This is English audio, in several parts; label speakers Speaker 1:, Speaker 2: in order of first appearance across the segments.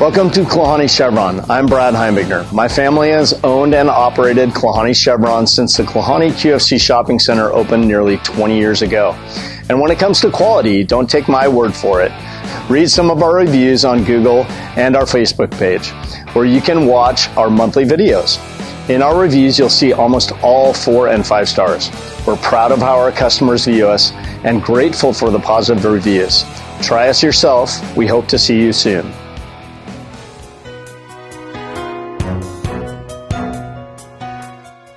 Speaker 1: Welcome to Klahanie Chevron. I'm Brad Heimbigner. My family has owned and operated Klahanie Chevron since the Klahanie QFC Shopping Center opened nearly 20 years ago. And when it comes to quality, don't take my word for it. Read some of our reviews on Google and our Facebook page, where you can watch our monthly videos. In our reviews, you'll see almost all 4 and 5 stars. We're proud of how our customers view us and grateful for the positive reviews. Try us yourself. We hope to see you soon.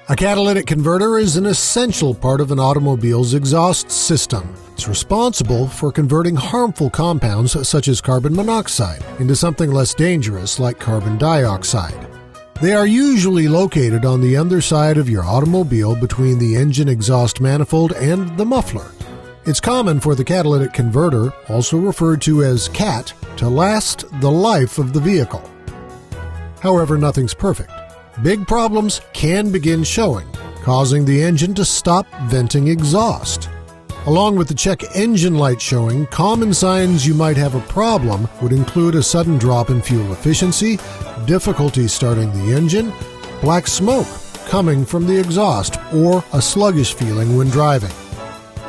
Speaker 2: A catalytic converter is an essential part of an automobile's exhaust system. It's responsible for converting harmful compounds such as carbon monoxide into something less dangerous like carbon dioxide. They are usually located on the underside of your automobile between the engine exhaust manifold and the muffler. It's common for the catalytic converter, also referred to as CAT, to last the life of the vehicle. However, nothing's perfect. Big problems can begin showing, causing the engine to stop venting exhaust. Along with the check engine light showing, common signs you might have a problem would include a sudden drop in fuel efficiency, difficulty starting the engine, black smoke coming from the exhaust, or a sluggish feeling when driving.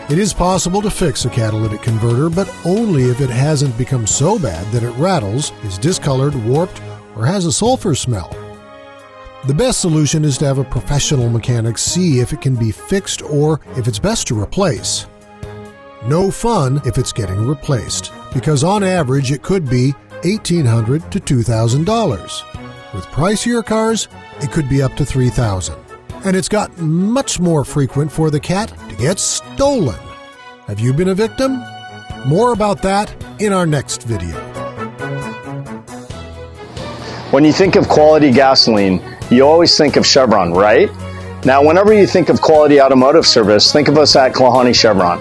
Speaker 2: It is possible to fix a catalytic converter, but only if it hasn't become so bad that it rattles, is discolored, warped, or has a sulfur smell. The best solution is to have a professional mechanic see if it can be fixed or if it's best to replace. No fun if it's getting replaced, because on average it could be $1,800 to $2,000. With pricier cars, it could be up to $3,000. And it's gotten much more frequent for the CAT to get stolen. Have you been a victim? More about that in our next video.
Speaker 1: When you think of quality gasoline, you always think of Chevron, right? Now, whenever you think of quality automotive service, think of us at Klahanie Chevron.